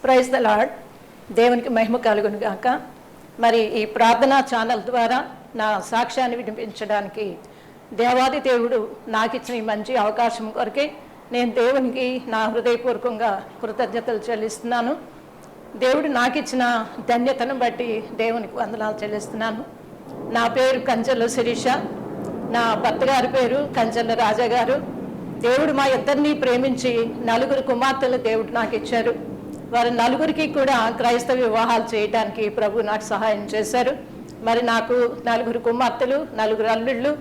Praise the lord. దేవునికి మహిమ కలుగును గాక. మరి ఈ ప్రార్థనా ఛానల్ ద్వారా నా సాక్ష్యాన్ని వినిపించడానికి దేవాది దేవుడు నాకు ఇచ్చిన ఈ మంచి అవకాశం కొరకే నేను దేవునికి నా హృదయపూర్వకంగా కృతజ్ఞతలు చెల్లిస్తున్నాను. దేవుడు నాకు ఇచ్చిన ధన్యతను బట్టి దేవునికి వందనాలు చెల్లిస్తున్నాను. నా పేరు కంచెల శిరీష, నా భర్త గారి పేరు కంచెల రాజా గారు. దేవుడు మా ఇద్దరిని ప్రేమించి 4 కుమార్తెలు దేవుడు నాకు ఇచ్చారు. వారి 4కి కూడా క్రైస్తవ వివాహాలు చేయడానికి ప్రభు నాకు సహాయం చేశారు. మరి నాకు 4 కుమార్తెలు, 4 అల్లుళ్ళు,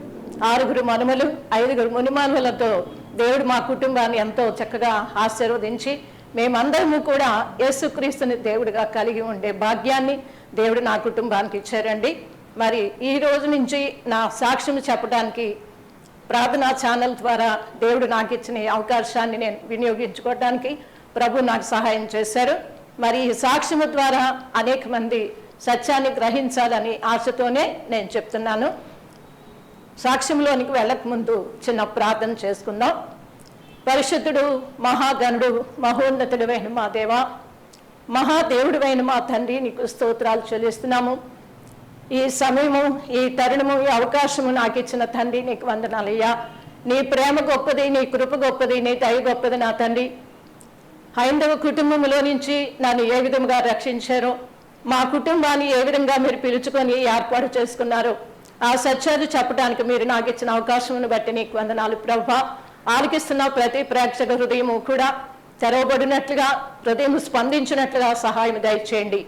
6 మనుమలు, 5 మునిమానులతో దేవుడు మా కుటుంబాన్ని ఎంతో చక్కగా ఆశీర్వదించి మేమందరము కూడా యేసుక్రీస్తుని దేవుడిగా కలిగి ఉండే భాగ్యాన్ని దేవుడు నా కుటుంబానికి ఇచ్చారండి. మరి ఈ రోజు నుంచి నా సాక్ష్యం చెప్పడానికి ప్రార్థనా ఛానల్ ద్వారా దేవుడు నాకు ఇచ్చిన అవకాశాన్ని నేను వినియోగించుకోవడానికి ప్రభు నాకు సహాయం చేశారు. మరి ఈ సాక్ష్యము ద్వారా అనేక మంది సత్యాన్ని గ్రహించాలని ఆశతోనే నేను చెప్తున్నాను. సాక్ష్యంలోనికి వెళ్ళక ముందు చిన్న ప్రార్థన చేసుకుందాం. పరిశుద్ధుడు, మహాగణుడు, మహోన్నతుడైన మా దేవ, మహాదేవుడివైన మా తండ్రి, నీకు స్తోత్రాలు చెల్లిస్తున్నాము. ఈ సమయము, ఈ తరుణము, ఈ అవకాశము నాకు ఇచ్చిన తండ్రి నీకు వందనాలయ్యా. నీ ప్రేమ గొప్పది, నీ కృప గొప్పది, నీ దయ గొప్పది నా తండ్రి. హైందవ కుటుంబంలో నుంచి నన్ను ఏ విధంగా రక్షించారో, మా కుటుంబాన్ని ఏ విధంగా మీరు పిలుచుకొని ఏర్పాటు చేసుకున్నారో ఆ సత్యాలు చెప్పడానికి మీరు నాకు ఇచ్చిన అవకాశమును బట్టి నీకు వందనాలు ప్రభువా. ఆలకిస్తున్న ప్రతి ప్రేక్షక హృదయము కూడా తెరవబడినట్లుగా, హృదయం స్పందించినట్లుగా సహాయం దయచేయండి.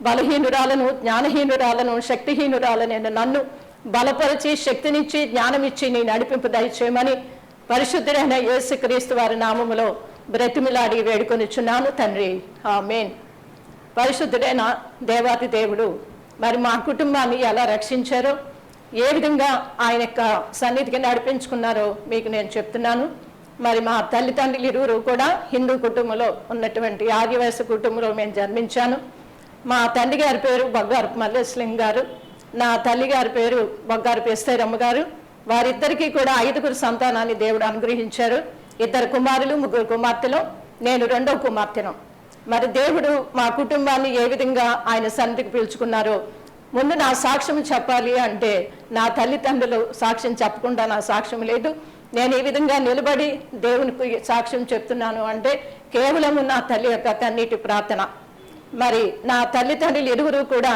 బలహీనురాలను, జ్ఞానహీనురాలను, శక్తిహీనురాలనైన నన్ను బలపరిచి, శక్తినిచ్చి, జ్ఞానమిచ్చి నీ నడిపింపు దయచేయమని పరిశుద్ధుడైన యేసుక్రీస్తు వారి నామములో బ్రతిమిలాడి వేడుకొనిచున్నాను తండ్రి, ఆమేన్. పరిశుద్ధుడైన దేవాతి దేవుడు మరి మా కుటుంబాన్ని ఎలా రక్షించారో, ఏ విధంగా ఆయన యొక్క సన్నిధికి నడిపించుకున్నారో మీకు నేను చెప్తున్నాను. మరి మా తల్లిదండ్రులు ఇరువురు కూడా హిందూ కుటుంబంలో ఉన్నటువంటి ఆర్యవైశ్య కుటుంబంలో మేము జన్మించాను. మా తండ్రి గారి పేరు బొగ్గారపు మల్లేశ్వరం గారు, నా తల్లి గారి పేరు బొగ్గారపు ఎస్తేరమ్మ గారు. వారిద్దరికీ కూడా 5 సంతానాన్ని దేవుడు అనుగ్రహించారు. 2 కుమారులు, 3 కుమార్తెలు, నేను 2వ కుమార్తెను. మరి దేవుడు మా కుటుంబాన్ని ఏ విధంగా ఆయన సన్నిధికి పిలుచుకున్నారో, ముందు నా సాక్ష్యం చెప్పాలి అంటే నా తల్లిదండ్రులు సాక్ష్యం చెప్పకుండా నా సాక్ష్యం లేదు. నేను ఈ విధంగా నిలబడి దేవునికి సాక్ష్యం చెప్తున్నాను అంటే కేవలం నా తల్లి యొక్క కన్నీటి ప్రార్థన. మరి నా తల్లిదండ్రులు ఇరువురు కూడా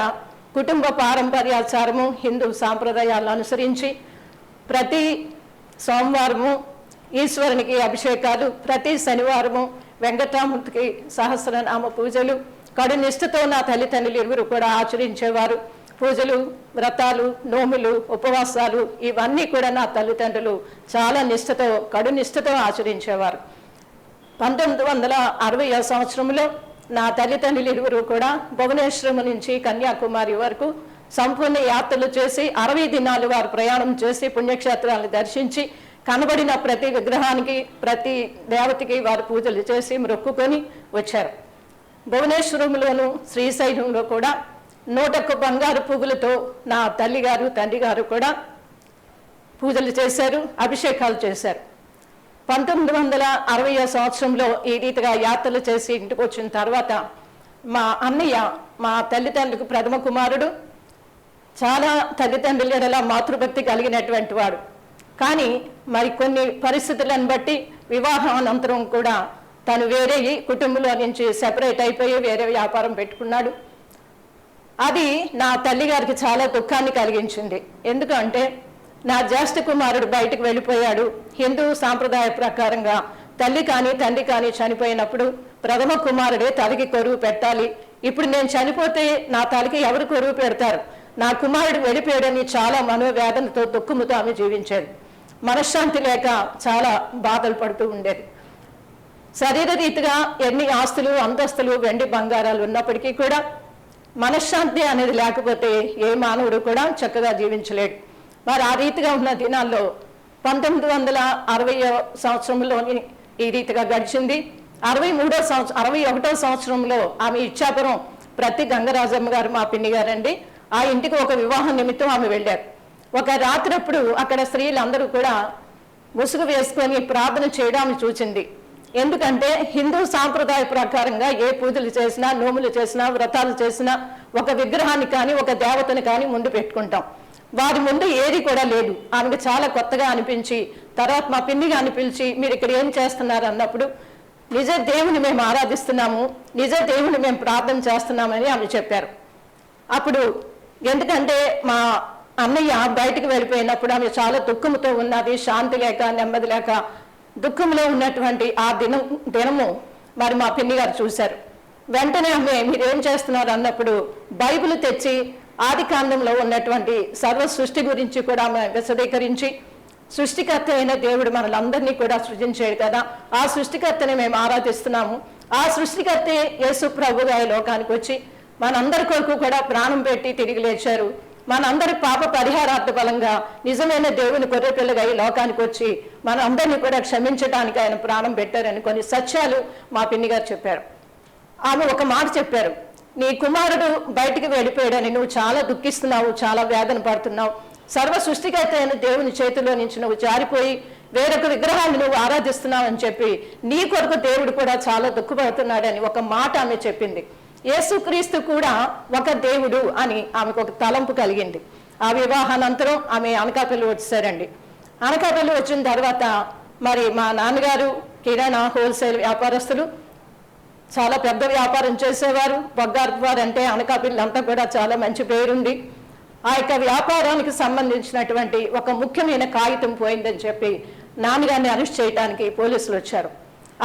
కుటుంబ పారంపర్యాచారము, హిందూ సాంప్రదాయాలను అనుసరించి ప్రతి సోమవారము ఈశ్వరునికి అభిషేకాలు, ప్రతి శనివారము వెంకటరాముడికి సహస్రనామ పూజలు కడు నిష్ఠతో నా తల్లిదండ్రులు ఇరువురు కూడా ఆచరించేవారు. పూజలు, వ్రతాలు, నోములు, ఉపవాసాలు ఇవన్నీ కూడా నా తల్లిదండ్రులు చాలా నిష్ఠతో, కడు నిష్ఠతో ఆచరించేవారు. 1960వ సంవత్సరంలో నా తల్లిదండ్రులు ఇరువురు కూడా భువనేశ్వరం నుంచి కన్యాకుమారి వరకు సంపూర్ణ యాత్రలు చేసి 60 దినాలు వారు ప్రయాణం చేసి పుణ్యక్షేత్రాలను దర్శించి కనబడిన ప్రతి విగ్రహానికి, ప్రతి దేవతకి వారు పూజలు చేసి మొక్కుకొని వచ్చారు. భువనేశ్వరంలోను శ్రీశైలంలో కూడా 101 బంగారు పువ్వులతో నా తల్లిగారు, తండ్రి గారు కూడా పూజలు చేశారు, అభిషేకాలు చేశారు. 1960వ సంవత్సరంలో ఈ రీతిగా యాత్రలు చేసి ఇంటికి వచ్చిన తర్వాత మా అన్నయ్య, మా తల్లిదండ్రులకు ప్రథమ కుమారుడు, చాలా తల్లిదండ్రుల ఎడల మాతృభక్తి కలిగినటువంటి వాడు. కానీ మరి కొన్ని పరిస్థితులను బట్టి వివాహం అనంతరం కూడా తను వేరే కుటుంబంలో నుంచి సెపరేట్ అయిపోయి వేరే వ్యాపారం పెట్టుకున్నాడు. అది నా తల్లి గారికి చాలా దుఃఖాన్ని కలిగించింది. ఎందుకంటే నా జ్యేష్ఠ కుమారుడు బయటకు వెళ్ళిపోయాడు. హిందూ సాంప్రదాయ ప్రకారంగా తల్లి కానీ తండ్రి కానీ చనిపోయినప్పుడు ప్రథమ కుమారుడే తలకి కొరువు పెట్టాలి. ఇప్పుడు నేను చనిపోతే నా తలకి ఎవరు కొరువు పెడతారు? నా కుమారుడు వెళ్ళిపోయాడని చాలా మనోవేదనతో, దుఃఖముతో ఆమె జీవించేది. మనశ్శాంతి లేక చాలా బాధలు పడుతూ ఉండేది. శరీర రీతిగా ఎన్ని ఆస్తులు, అంతస్తులు, వెండి బంగారాలు ఉన్నప్పటికీ కూడా మనశ్శాంతి అనేది లేకపోతే ఏ మానవుడు కూడా చక్కగా జీవించలేడు. మరి ఆ రీతిగా ఉన్న దినాల్లో 1960వ సంవత్సరంలోని ఈ రీతిగా గడిచింది. 61వ సంవత్సరంలో ఆమె ఇచ్చాపురం ప్రతి గంగరాజమ్మ గారు, మా పిన్ని గారండి, ఆ ఇంటికి ఒక వివాహ నిమిత్తం ఆమె వెళ్ళారు. ఒక రాత్రప్పుడు అక్కడ స్త్రీలందరూ కూడా ముసుగు వేసుకొని ప్రార్థన చేయడాన్ని చూసింది. ఎందుకంటే హిందూ సాంప్రదాయ ప్రకారంగా ఏ పూజలు చేసినా, నోములు చేసినా, వ్రతాలు చేసినా ఒక విగ్రహాన్ని కానీ ఒక దేవతని కానీ ముందు పెట్టుకుంటాం. వారి ముందు ఏది కూడా లేదు. ఆమెకు చాలా కొత్తగా అనిపించి తర్వాత మా పిన్నిగా అనిపించి మీరు ఇక్కడ ఏం చేస్తున్నారు అన్నప్పుడు నిజ దేవుని మేము ఆరాధిస్తున్నాము, నిజ దేవుని మేము ప్రార్థన చేస్తున్నామని ఆమె చెప్పారు. అప్పుడు ఎందుకంటే మా అన్నయ్య బయటకు వెళ్ళిపోయినప్పుడు ఆమె చాలా దుఃఖంతో ఉన్నది, శాంతి లేక నెమ్మది లేక దుఃఖంలో ఉన్నటువంటి ఆ దినము మరి మా పిన్ని గారు చూశారు. వెంటనే ఆమె మీరేం చేస్తున్నారు అన్నప్పుడు బైబిల్ తెచ్చి ఆది కాండంలో ఉన్నటువంటి సర్వ సృష్టి గురించి కూడా ఆమె విశదీకరించి సృష్టికర్త అయిన దేవుడు మనలందరినీ కూడా సృజించాడు కదా, ఆ సృష్టికర్తని మేము ఆరాధిస్తున్నాము. ఆ సృష్టికర్తే యేసు ప్రభుగా ఈ లోకానికి వచ్చి మనందరి కొరకు కూడా ప్రాణం పెట్టి తిరిగి లేచారు. మనందరి పాప పరిహారార్థ బలంగా నిజమైన దేవుని గొర్రెపిల్లగా ఈ లోకానికి వచ్చి మన అందరినీ కూడా క్షమించడానికి ఆయన ప్రాణం పెట్టారని కొన్ని సత్యాలు మా పిన్ని గారు చెప్పారు. ఆమె ఒక మాట చెప్పారు, నీ కుమారుడు బయటికి వెళ్ళిపోయాడని నువ్వు చాలా దుఃఖిస్తున్నావు, చాలా వేదన పడుతున్నావు. సర్వ సృష్టికర్త అయిన దేవుని చేతిలో నుంచి నువ్వు జారిపోయి వేరొక విగ్రహాన్ని నువ్వు ఆరాధిస్తున్నావు అని చెప్పి నీ కొరకు దేవుడు కూడా చాలా దుఃఖపడుతున్నాడని ఒక మాట ఆమె చెప్పింది. యేసుక్రీస్తు కూడా ఒక దేవుడు అని ఆమెకు ఒక తలంపు కలిగింది. ఆ వివాహానంతరం ఆమె అనకాపల్లి వచ్చేసారండి. అనకాపల్లి వచ్చిన తర్వాత మరి మా నాన్నగారు కిరాణా హోల్సేల్ వ్యాపారస్తులు, చాలా పెద్ద వ్యాపారం చేసేవారు. బొగ్గారు వారు అంటే అనకాపల్లి అంతా కూడా చాలా మంచి పేరుంది. ఆ యొక్క వ్యాపారానికి సంబంధించినటువంటి ఒక ముఖ్యమైన కాగితం పోయిందని చెప్పి నాన్నగారిని అరెస్ట్ చేయడానికి పోలీసులు వచ్చారు.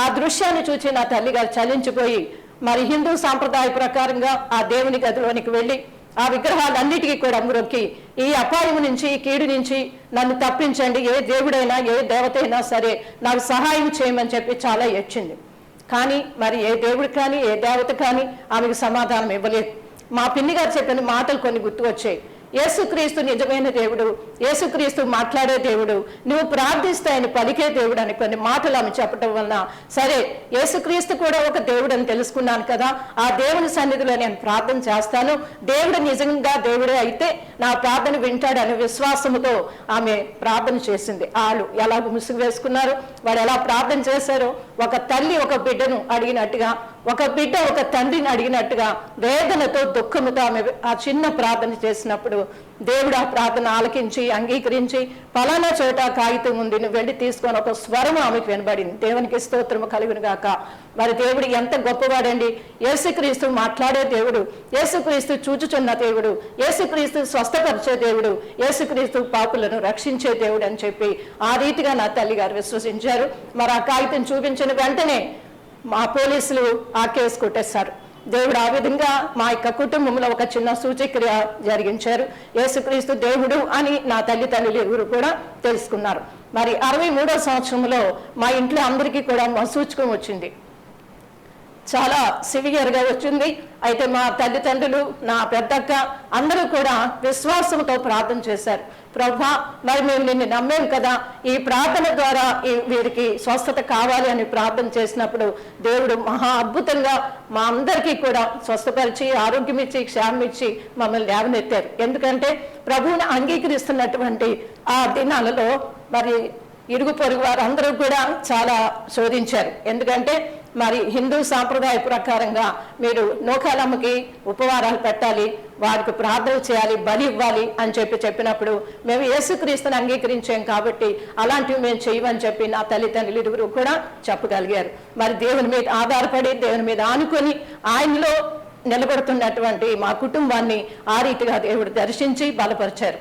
ఆ దృశ్యాన్ని చూసి నా తల్లిగారు చలించిపోయి మరి హిందూ సాంప్రదాయ ప్రకారంగా ఆ దేవుని గదిలోనికి వెళ్ళి ఆ విగ్రహాలన్నిటికీ కూడా మొక్కి ఈ అపాయం నుంచి, ఈ కీడు నుంచి నన్ను తప్పించండి, ఏ దేవుడైనా ఏ దేవత అయినా సరే నాకు సహాయం చేయమని చెప్పి చాలా ఏడ్చింది. కానీ మరి ఏ దేవుడు కానీ ఏ దేవత కానీ ఆమెకు సమాధానం ఇవ్వలేదు. మా పిన్ని గారు చెప్పిన మాటలు కొన్ని గుర్తుకొచ్చాయి. యేసుక్రీస్తు నిజమైన దేవుడు, యేసుక్రీస్తు మాట్లాడే దేవుడు, నువ్వు ప్రార్థిస్తే ఆయన పలికే దేవుడు అని కొన్ని మాటలు ఆమె చెప్పడం వలన సరే యేసుక్రీస్తు కూడా ఒక దేవుడు అని తెలుసుకున్నాను కదా, ఆ దేవుని సన్నిధిలో నేను ప్రార్థన చేస్తాను, దేవుడు నిజంగా దేవుడే అయితే నా ప్రార్థన వింటాడని విశ్వాసముతో ఆమె ప్రార్థన చేసింది. వాళ్ళు ఎలా ముసుగు వేసుకున్నారు, వాళ్ళు ఎలా ప్రార్థన చేశారో, ఒక తల్లి ఒక బిడ్డను అడిగినట్టుగా, ఒక బిడ్డ ఒక తండ్రిని అడిగినట్టుగా వేదనతో దుఃఖముతో ఆమె ఆ చిన్న ప్రార్థన చేసినప్పుడు దేవుడు ఆ ప్రార్థన ఆలకించి అంగీకరించి పలానా చోట కాగితం ఉంది నువ్వు వెళ్ళి తీసుకొని ఒక స్వరం ఆమెకు వినబడింది. దేవునికి స్తోత్రము కలుగును గాక. మరి దేవుడు ఎంత గొప్పవాడండి. యేసుక్రీస్తు మాట్లాడే దేవుడు, యేసుక్రీస్తు చూచుచున్న దేవుడు, యేసుక్రీస్తు స్వస్థపరిచే దేవుడు, యేసుక్రీస్తు పాపులను రక్షించే దేవుడు అని చెప్పి ఆ రీతిగా నా తల్లి గారు విశ్వసించారు. మరి ఆ కాగితం చూపించిన వెంటనే మా పోలీసులు ఆ కేసు కొట్టేశారు. దేవుడు ఆ విధంగా మా యొక్క కుటుంబంలో ఒక చిన్న సూచక్రియ జరిగించారు. యేసుక్రీస్తు దేవుడు అని నా తల్లిదండ్రులు ఎవరు కూడా తెలుసుకున్నారు. మరి 63వ సంవత్సరంలో మా ఇంట్లో అందరికీ కూడా మా సూచకం వచ్చింది, చాలా సివియర్గా వచ్చింది. అయితే మా తల్లిదండ్రులు, నా పెద్దక్క అందరూ కూడా విశ్వాసంతో ప్రార్థన చేశారు. ప్రభువా, మరి మేము నిన్ను నమ్మేం కదా, ఈ ప్రార్థన ద్వారా వీరికి స్వస్థత కావాలి అని ప్రార్థన చేసినప్పుడు దేవుడు మహా అద్భుతంగా మా అందరికీ కూడా స్వస్థపరిచి ఆరోగ్యం ఇచ్చి క్షేమం ఇచ్చి మమ్మల్ని లేవనెత్తారు. ఎందుకంటే ప్రభువుని అంగీకరిస్తున్నటువంటి ఆ దినాలలో మరి ఇరుగు పొరుగు వారు అందరూ కూడా చాలా శోధించారు. ఎందుకంటే మరి హిందూ సాంప్రదాయ ప్రకారంగా మీరు నోకాలమ్మకి ఉపవారాలు పెట్టాలి, వారికి ప్రార్థన చేయాలి, బలి ఇవ్వాలి అని చెప్పినప్పుడు మేము యేసుక్రీస్తుని అంగీకరించాం కాబట్టి అలాంటివి మేము చేయమని చెప్పి నా తల్లిదండ్రులు ఇరువురు కూడా చెప్పగలిగారు. మరి దేవుని మీద ఆధారపడి దేవుని మీద ఆనుకొని ఆయనలో నిలబడుతున్నటువంటి మా కుటుంబాన్ని ఆ రీతిగా దేవుడు దర్శించి బలపరిచారు.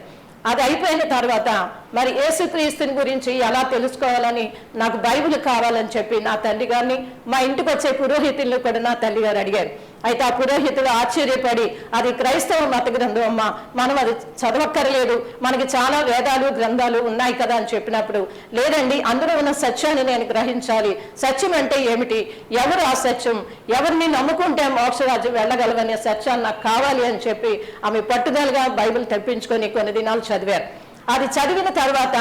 అది అయిపోయిన తర్వాత మరి యేసుక్రీస్తుని గురించి ఎలా తెలుసుకోవాలని నాకు బైబిల్ కావాలని చెప్పి నా తల్లి గారిని, మా ఇంటికి వచ్చే పురోహితులను కూడా నా తల్లి గారు అడిగారు. అయితే ఆ పురోహితుడు ఆశ్చర్యపడి అది క్రైస్తవ మత గ్రంథం అమ్మ, మనం అది చదవక్కర్లేదు, మనకి చాలా వేదాలు గ్రంథాలు ఉన్నాయి కదా అని చెప్పినప్పుడు లేదండి, అందులో ఉన్న సత్యాన్ని నేను గ్రహించాలి, సత్యం అంటే ఏమిటి, ఎవరు ఆ సత్యం, ఎవరిని నమ్ముకుంటే మోక్షరాజ్యం వెళ్ళగలవనే సత్యాన్ని నాకు కావాలి అని చెప్పి ఆమె పట్టుదలగా బైబిల్ తెప్పించుకొని కొన్ని దినాలు చదివారు. అది చదివిన తర్వాత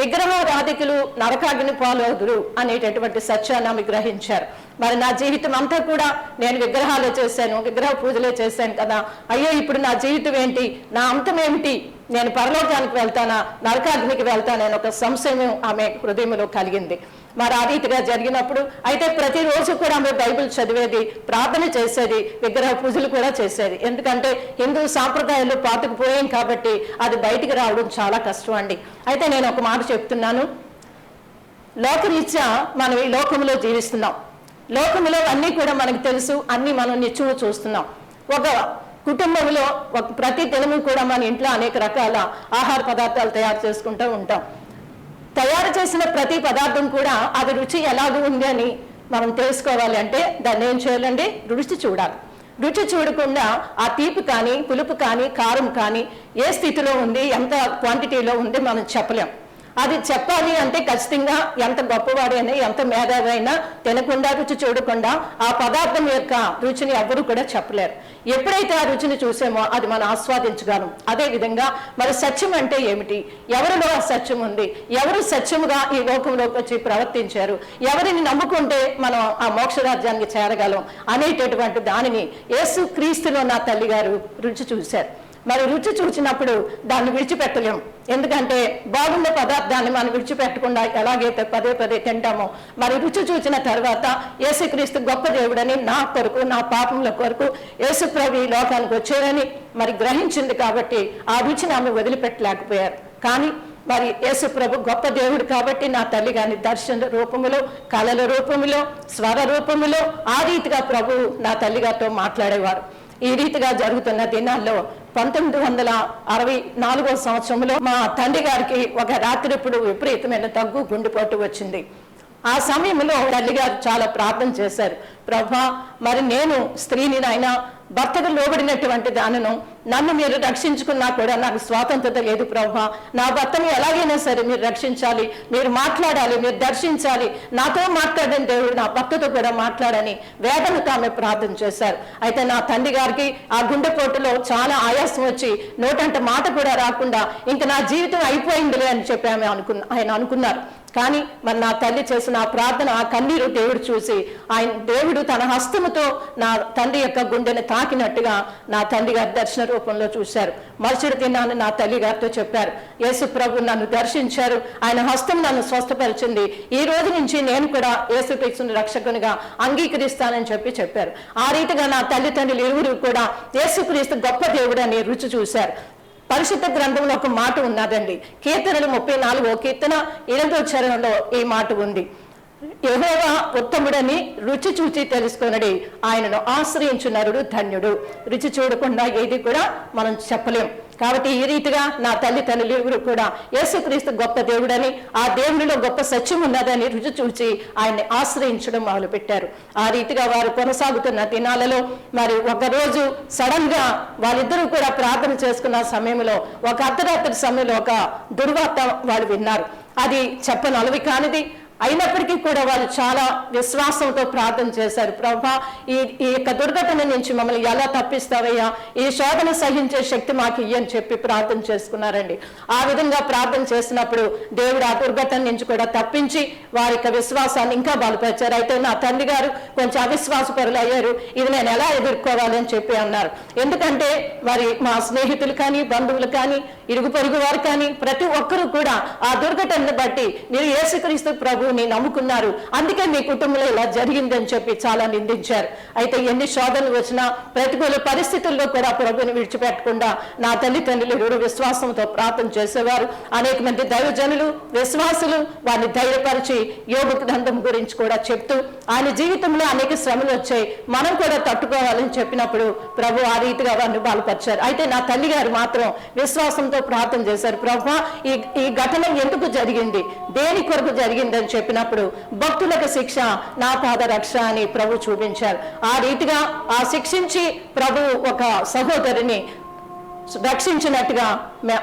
విగ్రహారాధికులు నరకాగ్ని పాలవుదురు అనేటటువంటి సత్యాన్ని ఆమె గ్రహించారు. మరి నా జీవితం అంతా కూడా నేను విగ్రహాలే చేశాను, విగ్రహ పూజలే చేశాను కదా, అయ్యో ఇప్పుడు నా జీవితం ఏంటి, నా అంతం ఏమిటి, నేను పరలోకానికి వెళ్తానా నరకాగ్నికి వెళ్తానా అని ఒక సంశయం ఆమె హృదయంలో కలిగింది. మరి ఆ రీతిగా జరిగినప్పుడు అయితే ప్రతిరోజు కూడా ఆమె బైబిల్ చదివేది, ప్రార్థన చేసేది, విగ్రహ పూజలు కూడా చేసేది. ఎందుకంటే హిందూ సాంప్రదాయాలు పాతుకుపోయాం కాబట్టి అది బయటికి రావడం చాలా కష్టం అండి. అయితే నేను ఒక మాట చెప్తున్నాను, లోకరీత్యా మనం ఈ లోకంలో జీవిస్తున్నాం. లోకంలో అన్నీ కూడా మనకు తెలుసు, అన్నీ మనం నిత్యము చూస్తున్నాం. ఒక కుటుంబంలో ప్రతి దినము కూడా మన ఇంట్లో అనేక రకాల ఆహార పదార్థాలు తయారు చేసుకుంటూ ఉంటాం. తయారు చేసిన ప్రతి పదార్థం కూడా అది రుచి ఎలాగ ఉంది అని మనం తెలుసుకోవాలి అంటే దాన్ని ఏం చేయాలండి, రుచి చూడాలి. రుచి చూడకుండా ఆ తీపి కానీ, పులుపు కానీ, కారం కానీ ఏ స్థితిలో ఉంది, ఎంత క్వాంటిటీలో ఉంది మనం చెప్పలేం. అది చెప్పాలి అంటే ఖచ్చితంగా ఎంత గొప్పవాడైనా, ఎంత మేధావైనా తినకుండా, రుచి చూడకుండా ఆ పదార్థం యొక్క రుచిని ఎవరు కూడా చెప్పలేరు. ఎప్పుడైతే ఆ రుచిని చూసామో అది మనం ఆస్వాదించగలం. అదే విధంగా మరి సత్యం అంటే ఏమిటి, ఎవరిలో ఆ సత్యం ఉంది, ఎవరు సత్యముగా ఈ లోకంలోకి వచ్చి ప్రవర్తించారు, ఎవరిని నమ్ముకుంటే మనం ఆ మోక్షరాజ్యానికి చేరగలం అనేటటువంటి దానిని యేసు క్రీస్తులో నా తల్లి గారు రుచి చూశారు. మరి రుచి చూసినప్పుడు దాన్ని విడిచిపెట్టలేము. ఎందుకంటే బాగున్న పదార్థాన్ని మనం విడిచిపెట్టకుండా ఎలాగైతే పదే పదే తింటామో, మరి రుచి చూసిన తర్వాత యేసుక్రీస్తు గొప్ప దేవుడని, నా కొరకు, నా పాపముల కొరకు యేసుప్రభు ఈ లోకానికి వచ్చారని మరి గ్రహించింది కాబట్టి ఆ రుచిని ఆమె వదిలిపెట్టలేకపోయారు. కానీ మరి యేసుప్రభు గొప్ప దేవుడు కాబట్టి నా తల్లి గాని దర్శన రూపములో, కళల రూపములో, స్వర రూపములో ఆ రీతిగా ప్రభు నా తల్లిగారితో మాట్లాడేవారు. ఈ రీతిగా జరుగుతున్న దినాల్లో 1964 సంవత్సరంలో మా తండ్రి గారికి ఒక రాత్రిప్పుడు విపరీతమైన దగ్గు, గుండెపోటు వచ్చింది. ఆ సమయంలో తల్లిగారు చాలా ప్రార్థన చేశారు, ప్రభా మరి నేను స్త్రీని అయినా భర్తకు లోబడినటువంటి దానిను నన్ను మీరు రక్షించుకున్నా కూడా నాకు స్వాతంత్రత లేదు ప్రభా, నా భర్తను ఎలాగైనా సరే మీరు రక్షించాలి, మీరు మాట్లాడాలి, మీరు దర్శించాలి, నాతో మాట్లాడని దేవుడు నా భర్తతో కూడా మాట్లాడని వేదనతో ఆమె ప్రార్థన చేశారు. అయితే నా తండ్రి గారికి ఆ గుండెపోటులో చాలా ఆయాసం వచ్చి నోటంట మాట కూడా రాకుండా ఇంక నా జీవితం అయిపోయిందిలే అని చెప్పి ఆయన అనుకున్నారు. కానీ మరి నా తల్లి చేసిన ఆ ప్రార్థన, ఆ కన్నీరు దేవుడు చూసి దేవుడు తన హస్తముతో నా తండ్రి యొక్క గుండెని తాకినట్టుగా నా తండ్రి గారి దర్శన రూపంలో చూశారు. మరుసటి దినాన్ని నా తల్లి గారితో చెప్పారు, యేసు ప్రభు నన్ను దర్శించారు, ఆయన హస్తం నన్ను స్వస్థపరిచింది, ఈ రోజు నుంచి నేను కూడా యేసుక్రీస్తుని రక్షకునిగా అంగీకరిస్తానని చెప్పారు. ఆ రీతిగా నా తల్లిదండ్రులు ఇరువురు కూడా యేసుక్రీస్తు గొప్ప దేవుడు అని రుచి చూశారు. పరిశుద్ధ గ్రంథంలో ఒక మాట ఉన్నదండి, కీర్తనలు 34వ కీర్తన 8వ చరణంలో ఈ మాట ఉంది, యెహోవా ఉత్తముడని రుచి చూచి తెలుసుకొనడి, ఆయనను ఆశ్రయించు నరుడు ధన్యుడు. రుచి చూడకుండా ఏది కూడా మనం చెప్పలేం. కాబట్టి ఈ రీతిగా నా తల్లిదండ్రులు ఎవరు కూడా యేసుక్రీస్తు గొప్ప దేవుడని, ఆ దేవునిలో గొప్ప సత్యం ఉన్నదని రుచి చూచి ఆయన్ని ఆశ్రయించడం మొదలుపెట్టారు. ఆ రీతిగా వారు కొనసాగుతున్న దినాలలో మరి ఒకరోజు సడన్ గా వాళ్ళిద్దరూ కూడా ప్రార్థన చేసుకున్న సమయంలో ఒక అర్ధరాత్రి సమయంలో ఒక దుర్వార్త వాళ్ళు విన్నారు. అది చెప్పనలవి కానిది అయినప్పటికీ కూడా వాళ్ళు చాలా విశ్వాసంతో ప్రార్థన చేశారు, ప్రభా ఈ యొక్క దుర్ఘటన నుంచి మమ్మల్ని ఎలా తప్పిస్తావయ్యా, ఈ శోధన సహించే శక్తి మాకు ఇయ్యని చెప్పి ప్రార్థన చేసుకున్నారండి. ఆ విధంగా ప్రార్థన చేసినప్పుడు దేవుడు ఆ దుర్ఘటన నుంచి కూడా తప్పించి వారి యొక్క విశ్వాసాన్ని ఇంకా బలపరిచారు. అయితే నా తండ్రి గారు కొంచెం అవిశ్వాసపరులు అయ్యారు, ఇది నేను ఎలా ఎదుర్కోవాలి అని చెప్పి అన్నారు. ఎందుకంటే మరి మా స్నేహితులు కానీ, బంధువులు కానీ, ఇరుగు పొరుగు వారు కానీ ప్రతి ఒక్కరూ కూడా ఆ దుర్ఘటనను బట్టి మీరు యేసుక్రీస్తు ప్రభువుని నమ్ముకున్నారు, అందుకే మీ కుటుంబంలో ఇలా జరిగిందని చెప్పి చాలా నిందించారు. అయితే ఎన్ని శోధనలు వచ్చినా, ప్రతికూల పరిస్థితుల్లో కూడా ప్రభువుని విడిచిపెట్టకుండా నా తల్లిదండ్రులు ఎవరు విశ్వాసంతో ప్రార్థన చేసేవారు. అనేక మంది దైవజనులు, విశ్వాసులు వారిని ధైర్యపరిచి యోబు గ్రంథం గురించి కూడా చెప్తూ ఆయన జీవితంలో అనేక శ్రమలు వచ్చాయి, మనం కూడా తట్టుకోవాలని చెప్పినప్పుడు ప్రభు ఆ రీతిగా వారిని బలపరిచారు. అయితే నా తల్లి గారు మాత్రం విశ్వాసంతో ప్రార్థన చేశారు, ప్రభు ఈ ఘటన ఎందుకు జరిగింది, దేని కొరకు జరిగిందని చెప్పినప్పుడు భక్తులకు శిక్ష, నా పాద రక్ష అని ప్రభు చూపించారు. ఆ రీతిగా ఆ శిక్షించి ప్రభు ఒక సహోదరిని రక్షించినట్టుగా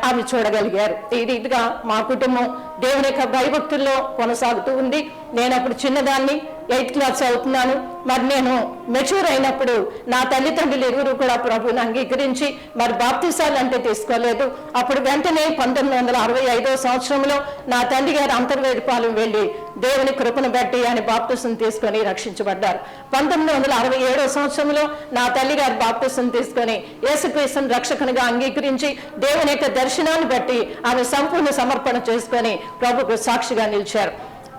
ఆమె చూడగలిగారు. ఈ రీతిగా మా కుటుంబం దేవుని యొక్క భయభక్తుల్లో కొనసాగుతూ ఉంది. నేను అప్పుడు చిన్నదాన్ని, 8th క్లాస్ చదువుతున్నాను. మరి నేను మెచ్యూర్ అయినప్పుడు నా తల్లిదండ్రులు ఇరువురు కూడా ప్రభువుని అంగీకరించి మరి బాప్తిసాలు అంటే తీసుకోలేదు. అప్పుడు వెంటనే 1965వ సంవత్సరంలో నా తండ్రి గారు అంతర్వేదిపాలెం వెళ్ళి దేవుని కృపను బట్టి ఆయన బాప్తిసం తీసుకొని రక్షించబడ్డారు. 1967వ సంవత్సరంలో నా తల్లి గారు బాప్తిసం తీసుకొని యేసుక్రీస్తుని రక్షకునిగా అంగీకరించి దేవుని యొక్క దర్శనాన్ని బట్టి ఆమె సంపూర్ణ సమర్పణ చేసుకొని ప్రభుకు సాక్షిగా నిలిచారు.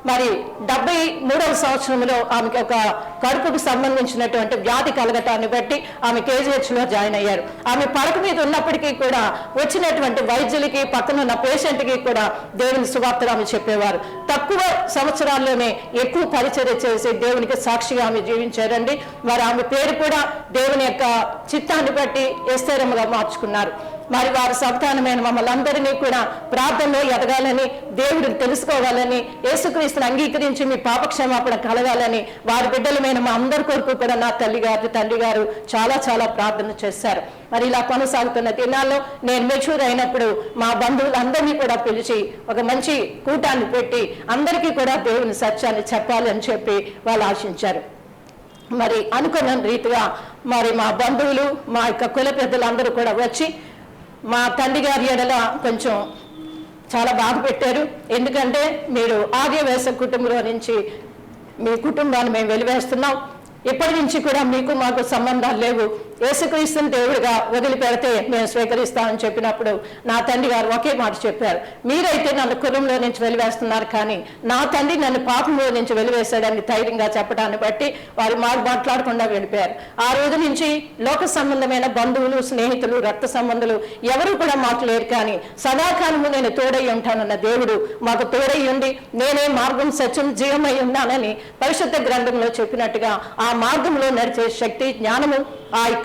మరి 73వ సంవత్సరంలో ఆమెకి ఒక కడుపుకు సంబంధించినటువంటి వ్యాధి కలగటాన్ని బట్టి ఆమె KGHలో జాయిన్ అయ్యారు. ఆమె పడక మీద ఉన్నప్పటికీ కూడా వచ్చినటువంటి వైద్యులకి, పక్కన ఉన్న పేషెంట్కి కూడా దేవుని సువార్తలు ఆమె చెప్పేవారు. తక్కువ సంవత్సరాల్లోనే ఎక్కువ పరిచర్య చేసి దేవునికి సాక్షిగా ఆమె జీవించారండి. మరి ఆమె పేరు కూడా దేవుని యొక్క చిత్తాన్ని బట్టి ఎస్తేరమ్మగా మార్చుకున్నారు. మరి వారి సంతానమైన మమ్మల్ని అందరినీ కూడా ప్రార్థనలో ఎదగాలని, దేవుడిని తెలుసుకోవాలని, యేసుక్రీస్తుని అంగీకరించి మీ పాపక్షమాపణ కలగాలని వారి బిడ్డలమైన మా అందరి కొరకు కూడా నా తండ్రి గారు చాలా చాలా ప్రార్థన చేశారు. మరి ఇలా కొనసాగుతున్న దినాల్లో నేను మెచ్యూర్ అయినప్పుడు మా బంధువులందరినీ కూడా పిలిచి ఒక మంచి కూటాన్ని పెట్టి అందరికీ కూడా దేవుని సత్యాన్ని చెప్పాలి అని చెప్పి వాళ్ళు ఆశించారు. మరి అనుకున్న రీతిగా మరి మా బంధువులు, మా యొక్క కుల పెద్దలందరూ కూడా వచ్చి మా తండ్రి గారి ఎడల కొంచెం చాలా బాధ పెట్టారు. ఎందుకంటే మీరు ఆర్యవేశ కుటుంబంలో నుంచి మీ కుటుంబాన్ని మేము వెలివేస్తున్నాం, ఇప్పటి నుంచి కూడా మీకు మాకు సంబంధాలు లేవు, యేసుక్రీస్తుని దేవుడిగా వదిలిపెడితే మేము స్వీకరిస్తామని చెప్పినప్పుడు నా తండ్రి గారు ఒకే మాట చెప్పారు, మీరైతే నన్ను కులంలో నుంచి వెలివేస్తున్నారు, కానీ నా తండ్రి నన్ను పాపంలో నుంచి వెలివేశాడని ధైర్యంగా చెప్పడాన్ని బట్టి వారు మాట్లాడకుండా వెళ్ళిపోయారు. ఆ రోజు నుంచి లోక సంబంధమైన బంధువులు, స్నేహితులు, రక్త సంబంధులు ఎవరు కూడా మాకు లేరు, కానీ సదాకాలము నేను తోడై ఉంటానన్న దేవుడు మాకు తోడై ఉండి నేనే మార్గం, సత్యం, జీవమై ఉన్నానని పరిశుద్ధ గ్రంథంలో చెప్పినట్టుగా ఆ మార్గంలో నడిచే శక్తి, జ్ఞానము, ఆ యొక్క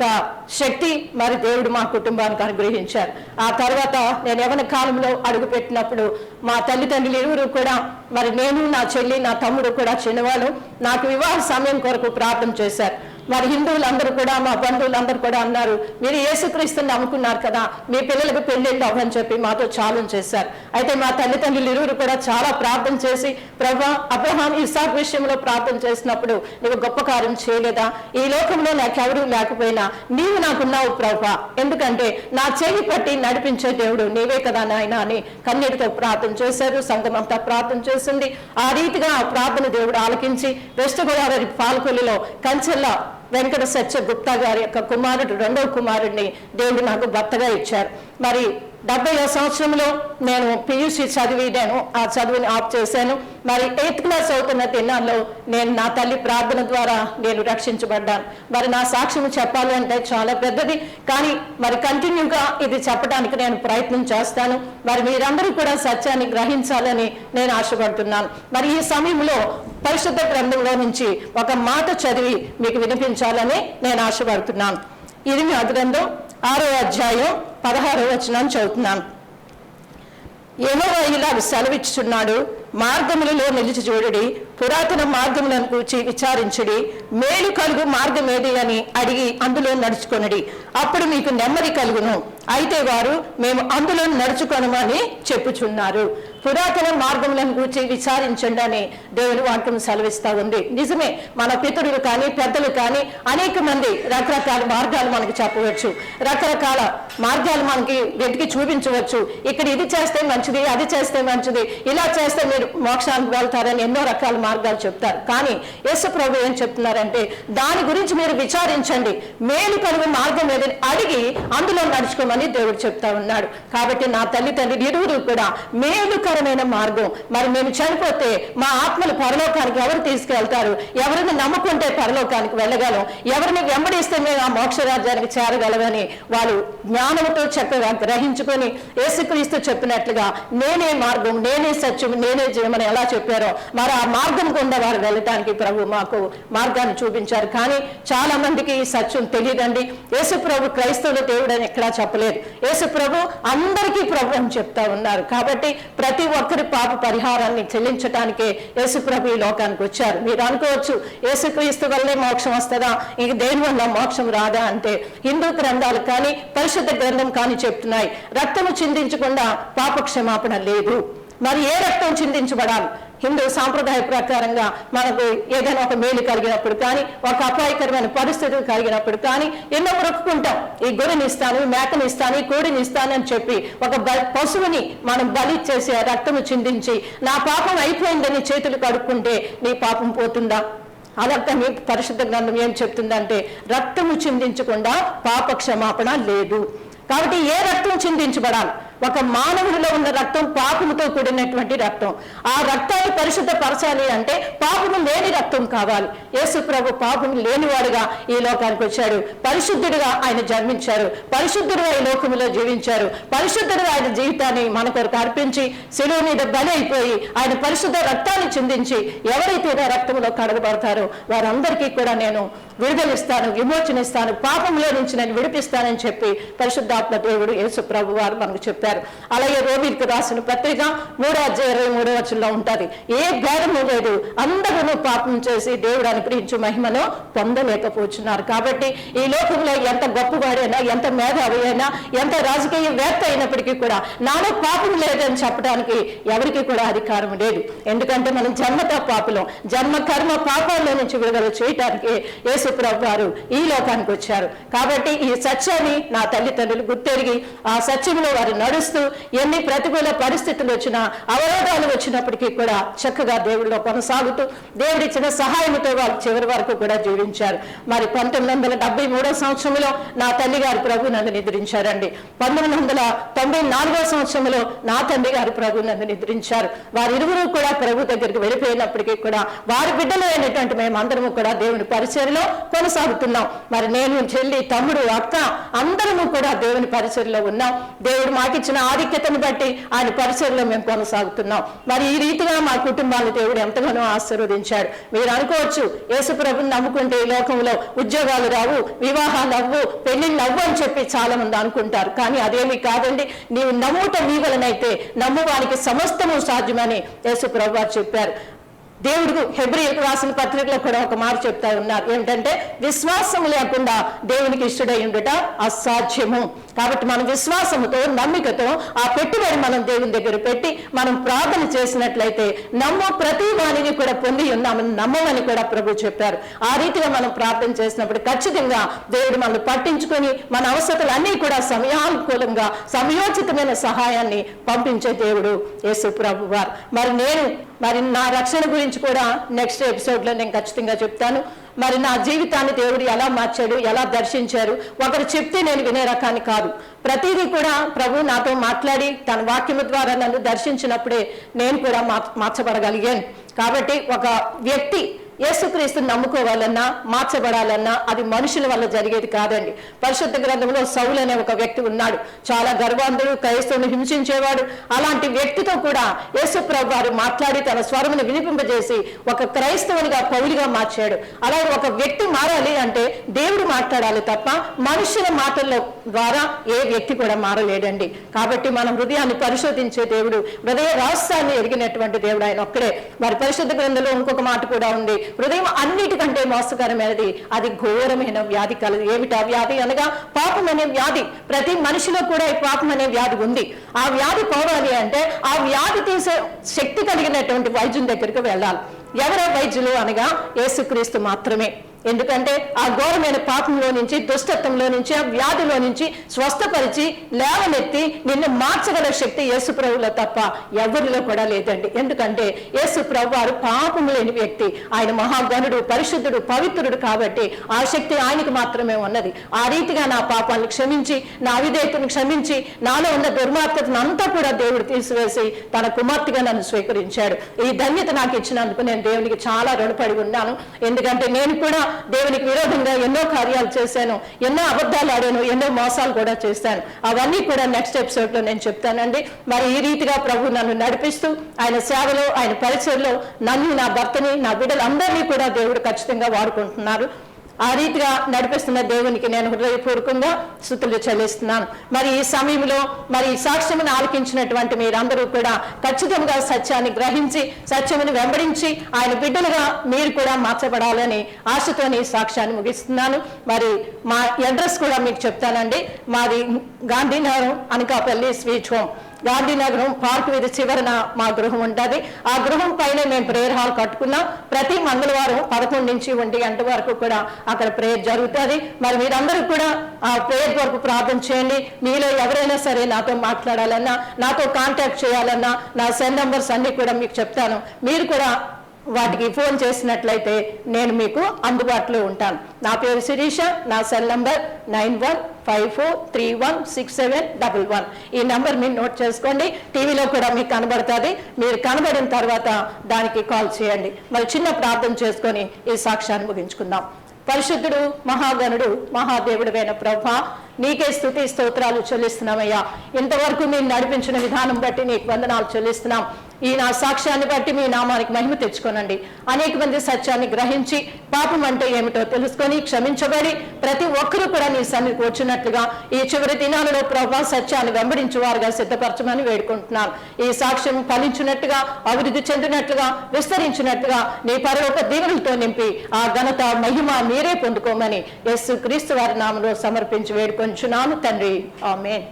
శక్తి మరి దేవుడు మా కుటుంబానికి అనుగ్రహించారు. ఆ తర్వాత నేను యవ్వన కాలంలో అడుగు పెట్టినప్పుడు మా తల్లిదండ్రులు ఇరువురు కూడా, మరి నేను, నా చెల్లి, నా తమ్ముడు కూడా చిన్నవాళ్ళు, నాకు వివాహ సమయం కొరకు ప్రార్థన చేశారు. మరి హిందువులందరూ కూడా, మా బంధువులందరూ కూడా అన్నారు, మీరు యేసుక్రీస్తుని నమ్ముకున్నారు కదా, మీ పిల్లలకు పెళ్ళిళ్ళు అవ్వని చెప్పి మాతో ఛాలెంజ్ చేశారు. అయితే మా తల్లిదండ్రులు ఇరువురు కూడా చాలా ప్రార్థన చేసి, ప్రభా అబ్రహాం, ఇస్సాకు విషయంలో ప్రార్థన చేసినప్పుడు నీవు గొప్ప కార్యం చేయలేదా, ఈ లోకంలో నాకెవరూ లేకపోయినా నీవు నాకున్నావు ప్రభా, ఎందుకంటే నా చేయి పట్టి నడిపించే దేవుడు నీవే కదా నాయన అని కన్నీటితో ప్రార్థన చేశారు. సంఘం అంతా ప్రార్థన చేసింది. ఆ రీతిగా ఆ ప్రార్థన దేవుడు ఆలకించి వెస్ట్ గోదావరి పాలకొల్లులో కంచెల్ల వెంకట సత్య గుప్తా గారి యొక్క కుమారుడు, రెండవ కుమారుడిని దేవుడు నాకు భర్తగా ఇచ్చారు. మరి 70వ సంవత్సరంలో నేను PUC చదివి నేను ఆ చదువుని ఆఫ్ చేశాను. మరి 8th క్లాస్ అవుతున్న దినాల్లో నేను నా తల్లి ప్రార్థన ద్వారా నేను రక్షించబడ్డాను. మరి నా సాక్ష్యం చెప్పాలి అంటే చాలా పెద్దది, కానీ మరి కంటిన్యూగా ఇది చెప్పడానికి నేను ప్రయత్నం చేస్తాను. మరి మీరందరూ కూడా సత్యాన్ని గ్రహించాలని నేను ఆశపడుతున్నాను. మరి ఈ సమయంలో పరిశుద్ధ గ్రంథంలో నుంచి ఒక మాట చదివి మీకు వినిపించాలని నేను ఆశపడుతున్నాను. ఇర్మియా గ్రంథం 6వ అధ్యాయం 16వ వచనం చదువుతున్నాను. యెహోవా ఇలాగ సెలవిచ్చుచున్నాడు, మార్గములలో నిలిచి చూడుడి, పురాతన మార్గములను కూర్చి విచారించుడి, మేలు కలుగు మార్గం ఏది అని అడిగి అందులో నడుచుకొనుడి, అప్పుడు మీకు నెమ్మది కలుగును. అయితే వారు మేము అందులో నడుచుకొనమని చెప్పుచున్నారు. పురాతన మార్గములను కూర్చి విచారించండి అని దేవుని వాక్యం సెలవిస్తా ఉంది. నిజమే, మన పితరులు కానీ పెద్దలు కానీ అనేక మంది రకరకాల మార్గాలు మనకు చెప్పవచ్చు, రకరకాల మార్గాలు మనకి వెతికి చూపించవచ్చు. ఇక్కడ ఇది చేస్తే మంచిది, అది చేస్తే మంచిది, ఇలా చేస్తే మీరు మోక్షానికి వెళ్తారని ఎన్నో రకాల మార్గాలు చెప్తారు. కానీ యేసు ప్రభు ఏం చెప్తున్నారంటే దాని గురించి మీరు విచారించండి, మేలు కలుగు మార్గం ఏదని అడిగి అందులో నడుచుకోమని దేవుడు చెప్తా ఉన్నాడు. కాబట్టి నా తల్లిదండ్రులు ఇరువురు కూడా మేలుకరమైన మార్గం, మరి మేము చనిపోతే మా ఆత్మలు పరలోకానికి ఎవరు తీసుకెళ్తారు, ఎవరిని నమ్ముకుంటే పరలోకానికి వెళ్ళగలం, ఎవరిని వెంబడిస్తే మేము ఆ మోక్ష రాజ్యానికి చేరగలమని వాళ్ళు జ్ఞానంతో చక్కగా గ్రహించుకొని యేసుక్రీస్తు చెప్పినట్లుగా నేనే మార్గం, నేనే సత్యం, నేనే జీవమని ఎలా చెప్పారో మరి ఆ మార్గం గుండా వారు వెళ్ళటానికి ప్రభు మాకు మార్గాన్ని చూపించారు. కానీ చాలా మందికి ఈ సత్యం తెలియదండి. యేసు ప్రభు క్రైస్తవుల దేవుడు అని ఎక్కడా చెప్పలేదు. యేసు ప్రభు అందరికీ ప్రభు అని చెప్తా ఉన్నారు. కాబట్టి ప్రతి ఒక్కరి పాప పరిహారాన్ని చెల్లించడానికే యేసు ప్రభు ఈ లోకానికి వచ్చారు. మీరు అనుకోవచ్చు యేసుక్రీస్తు వల్లే మోక్షం వస్తుందా, ఇంక దేని వల్ల మోక్షం రాదా అంటే హిందూ గ్రంథాలు కానీ పరిశుద్ధ గ్రంథం కానీ చెప్తున్నాయి, రక్తము చిందించకుండా పాప క్షమాపణ లేదు. మరి ఏ రక్తం చిందించబడాలి? హిందూ సాంప్రదాయ ప్రకారంగా మనకు ఏదైనా ఒక మేలు కలిగినప్పుడు కానీ, ఒక అపాయకరమైన పరిస్థితులు కలిగినప్పుడు కానీ ఎన్నో మొక్కుకుంటాం. ఈ గొర్రెని ఇస్తాను, మేకని ఇస్తాను, ఈ కోడిని ఇస్తాను అని చెప్పి ఒక పశువుని మనం బలి చేసి రక్తము చిందించి నా పాపం అయిపోయిందని చేతులు కడుక్కుంటే నీ పాపం పోతుందా? అలాగే పరిశుద్ధ గ్రంథం ఏం చెప్తుందంటే రక్తము చిందించకుండా పాప క్షమాపణ లేదు. కాబట్టి ఏ రక్తం చిందించబడాలి? ఒక మానవుడిలో ఉన్న రక్తం పాపముతో కూడినటువంటి రక్తం. ఆ రక్తాన్ని పరిశుద్ధపరచాలి అంటే పాపము లేని రక్తం కావాలి. యేసు ప్రభు పాపము లేనివాడుగా ఈ లోకానికి వచ్చాడు. పరిశుద్ధుడిగా ఆయన జన్మించారు, పరిశుద్ధుడిగా ఈ లోకములో జీవించారు, పరిశుద్ధుడిగా ఆయన జీవితాన్ని మన కొరకు అర్పించి శిలువ మీద బలి అయిపోయి ఆయన పరిశుద్ధ రక్తాన్ని చిందించి ఎవరైతే నా రక్తంలో కడగబడతారో వారందరికీ కూడా నేను విడుదలిస్తాను, విమోచనిస్తాను, పాపంలో నుంచి నేను విడిపిస్తానని చెప్పి పరిశుద్ధాత్మ దేవుడు యేసు ప్రభు వారు మనకు చెప్పారు. అలాగే రోమీయులకు రాసిన పత్రిక 3:23 ఉంటుంది, ఏ భేదము లేదు, అందరూ పాపం చేసి దేవుడు అనుగ్రహించు మహిమను పొందలేకపోతున్నారు. కాబట్టి ఈ లోకంలో ఎంత గొప్పవాడైనా, ఎంత మేధావి అయినా, ఎంత రాజకీయ వేత్త అయినప్పటికీ కూడా నాలో పాపం లేదని చెప్పడానికి ఎవరికి కూడా అధికారం లేదు. ఎందుకంటే మనం జన్మతో పాపులం. జన్మ కర్మ పాపాల్లో నుంచి విడుదల చేయటానికి యేసు ప్రభు వారు ఈ లోకానికి వచ్చారు. కాబట్టి ఈ సత్యాన్ని నా తల్లిదండ్రులు గుర్తెరిగి ఆ సత్యంలో వారు నడుస్తూ ఎన్ని ప్రతికూల పరిస్థితులు వచ్చినా, అవరోధాలు వచ్చినప్పటికీ కూడా చక్కగా దేవుడిలో కొనసాగుతూ దేవుడిచ్చిన సహాయంతో వారు చివరి వరకు కూడా జీవించారు. మరి 1973 సంవత్సరంలో నా తల్లి గారు ప్రభు నందు నిద్రించారండి. 1994 సంవత్సరంలో నా తండ్రి గారు ప్రభు నందు నిద్రించారు. వారిరువురు కూడా ప్రభు దగ్గరికి వెళ్ళిపోయినప్పటికీ కూడా వారి బిడ్డలు అయినటువంటి మేమందరము కూడా దేవుని పరిచర్యలో కొనసాగుతున్నాం. మరి నేను, చెల్లి, తమ్ముడు, అక్క అందరము కూడా దేవుని పరిచర్యలో ఉన్నాం. దేవుడు మాకిచ్చిన ఆధిక్యతను బట్టి ఆయన పరిచర్యలో మేము కొనసాగుతున్నాం. మరి ఈ రీతిగా మా కుటుంబాలు దేవుడు ఎంతగానో ఆశీర్వదించాడు. మీరు అనుకోవచ్చు, యేసు ప్రభుని నమ్ముకుంటే ఈ లోకంలో ఉద్యోగాలు రావు, వివాహాలు అవ్వు, పెళ్లిళ్ళు అవ్వు అని చెప్పి చాలా మంది అనుకుంటారు. కానీ అదేమీ కాదండి. నీవు నమ్ముట నీ వలనైతే నమ్మువానికి సమస్తము సాధ్యమని యేసు ప్రభు వారు చెప్పారు. దేవుడు హెబ్రీయులకు రాసిన పత్రికలో కూడా ఒక మాట చెప్తా ఉన్నారు, ఏంటంటే విశ్వాసం లేకుండా దేవునికి ఇష్టడై ఉండుట అసాధ్యము. కాబట్టి మన విశ్వాసముతో, నమ్మికతో ఆ పెట్టుబడి మనం దేవుని దగ్గర పెట్టి మనం ప్రార్థన చేసినట్లయితే నమ్ము ప్రతి వాణిని కూడా పొంది ఉన్నామని నమ్మమని కూడా ప్రభు చెప్పారు. ఆ రీతిగా మనం ప్రార్థన చేసినప్పుడు ఖచ్చితంగా దేవుడు మనల్ని పట్టించుకొని మన అవసరాలన్నీ కూడా సమయానుకూలంగా సమయోచితమైన సహాయాన్ని పంపించే దేవుడు యేసు ప్రభు వారు. మరి నా రక్షణ గురించి కూడా నెక్స్ట్ ఎపిసోడ్లో నేను ఖచ్చితంగా చెప్తాను. మరి నా జీవితాన్ని దేవుడు ఎలా మార్చాడు, ఎలా దర్శించారు. ఒకరు చెప్తే నేను వినే రకాన్ని కాదు. ప్రతిదీ కూడా ప్రభు నాతో మాట్లాడి తన వాక్యము ద్వారా నన్ను దర్శించినప్పుడే నేను కూడా మార్చబడగలిగాను. కాబట్టి ఒక వ్యక్తి యేసుక్రీస్తు నమ్ముకోవాలన్నా, మార్చబడాలన్నా అది మనుషుల వల్ల జరిగేది కాదండి. పరిశుద్ధ గ్రంథంలో సౌలు అనే ఒక వ్యక్తి ఉన్నాడు. చాలా గర్వాంధుడు, క్రైస్తవుని హింసించేవాడు. అలాంటి వ్యక్తితో కూడా యేసు ప్రభు వారు మాట్లాడి తన స్వరమును వినిపింపజేసి ఒక క్రైస్తవునిగా, పౌలుగా మార్చాడు. అలాగే ఒక వ్యక్తి మారాలి అంటే దేవుడు మాట్లాడాలి తప్ప మనుషుల మాటల ద్వారా ఏ వ్యక్తి కూడా మారలేడండి. కాబట్టి మనం హృదయాన్ని పరిశోధించే దేవుడు, హృదయ రహస్యాన్ని ఎరిగినటువంటి దేవుడు ఆయన ఒక్కడే. మరి పరిశుద్ధ గ్రంథంలో ఇంకొక మాట కూడా ఉంది, హృదయం అన్నిటికంటే మోసకరమైనది, అది ఘోరమైన వ్యాధి కలదు. ఏమిటా వ్యాధి అనగా పాపం అనే వ్యాధి. ప్రతి మనిషిలో కూడా ఈ పాపం అనే వ్యాధి ఉంది. ఆ వ్యాధి పోవాలి అంటే ఆ వ్యాధి తీసే శక్తి కలిగినటువంటి వైద్యుని దగ్గరికి వెళ్ళాలి. ఎవరో వైద్యులు అనగా యేసుక్రీస్తు మాత్రమే. ఎందుకంటే ఆ ఘోరమైన పాపంలో నుంచి, దుష్టత్వంలో నుంచి, ఆ వ్యాధిలో నుంచి స్వస్థపరిచి లేవనెత్తి నిన్ను మార్చగల శక్తి యేసు ప్రభువులో తప్ప ఎవరిలో కూడా లేదండి. ఎందుకంటే యేసు ప్రభు వారు పాపం లేని వ్యక్తి. ఆయన మహాగణుడు, పరిశుద్ధుడు, పవిత్రుడు. కాబట్టి ఆ శక్తి ఆయనకు మాత్రమే ఉన్నది. ఆ రీతిగా నా పాపాలను క్షమించి, నా అవిధేయతను క్షమించి, నాలో ఉన్న దుర్మార్గతను అంతా కూడా దేవుడు తీసివేసి తన కుమార్తెగా నన్ను స్వీకరించాడు. ఈ ధన్యత నాకు ఇచ్చినందుకు నేను దేవునికి చాలా రుణపడి ఉన్నాను. ఎందుకంటే నేను కూడా దేవునికి విరోధంగా ఎన్నో కార్యాలు చేశాను, ఎన్నో అబద్ధాలు ఆడాను, ఎన్నో మోసాలు కూడా చేశాను. అవన్నీ కూడా నెక్స్ట్ ఎపిసోడ్ లో నేను చెప్తానండి. మరి ఈ రీతిగా ప్రభు నన్ను నడిపిస్తూ ఆయన సేవలో, ఆయన పరిచయలో నన్ను, నా భర్తని, నా బిడ్డలందరినీ కూడా దేవుడు ఖచ్చితంగా వాడుకుంటున్నారు. ఆ రీతిగా నడిపిస్తున్న దేవునికి నేను హృదయపూర్వకంగా స్తుతులు చెల్లిస్తున్నాను. మరి ఈ సమయంలో మరి ఈ సాక్ష్యమును ఆలకించినటువంటి మీరందరూ కూడా ఖచ్చితంగా సత్యాన్ని గ్రహించి, సత్యమును వెంబడించి ఆయన బిడ్డలుగా మీరు కూడా మార్చబడాలని ఆశతోని సాక్ష్యాన్ని ముగిస్తున్నాను. మరి మా అడ్రస్ కూడా మీకు చెప్తానండి. మాది Gandhinagaram, Anakapalli sweet home. Gandhinagaram park వీధి చివరన మా గృహం ఉంటుంది. ఆ గృహం పైన మేము ప్రేయర్ హాల్ కట్టుకున్నాం. ప్రతి మంగళవారం 11 నుంచి 1 గంట వరకు కూడా అక్కడ ప్రేయర్ జరుగుతుంది. మరి మీరందరూ కూడా ఆ ప్రేయర్ వరకు ప్రార్థన చేయండి. మీలో ఎవరైనా సరే నాతో మాట్లాడాలన్నా, నాతో కాంటాక్ట్ చేయాలన్నా నా సెల్ నంబర్స్ అన్ని కూడా మీకు చెప్తాను. మీరు కూడా వాటికి ఫోన్ చేసినట్లయితే నేను మీకు అందుబాటులో ఉంటాను. నా పేరు శిరీష, నా సెల్ నంబర్ 9154316711. ఈ నంబర్ మీరు నోట్ చేసుకోండి. టీవీలో కూడా మీకు కనబడుతుంది. మీరు కనబడిన తర్వాత దానికి కాల్ చేయండి. మరి చిన్న ప్రార్థన చేసుకొని ఈ సాక్ష్యాన్ని ముగించుకుందాం. పరిశుద్ధుడు, మహాగణుడు, మహాదేవుడువైన ప్రభువా, నీకే స్తుతి స్తోత్రాలు చెల్లిస్తున్నామయ్యా. ఇంతవరకు మీరు నడిపించిన విధానం బట్టి నీకు వందనాలు చెల్లిస్తున్నాం. ఈ నా సాక్ష్యాన్ని బట్టి మీ నామానికి మహిమ తెచ్చుకోనండి. అనేక మంది సత్యాన్ని గ్రహించి పాపం అంటే ఏమిటో తెలుసుకొని క్షమించబడి ప్రతి ఒక్కరూ కూడా నీ సన్నిధికి వచ్చినట్లుగా ఈ చివరి దినాలలో ప్రభువా సత్యాన్ని వెంబడించువారుగా సిద్ధపరచమని వేడుకుంటున్నాను. ఈ సాక్ష్యం ఫలించినట్టుగా, అభివృద్ధి చెందినట్లుగా, విస్తరించినట్టుగా నీ పరలోక దీవెనలతో నింపి ఆ ఘనత మహిమ మీరే పొందుకోమని యేసు క్రీస్తు వారి నామములో సమర్పించి వేడుకొంచున్నాను తండ్రి. ఆమేన్.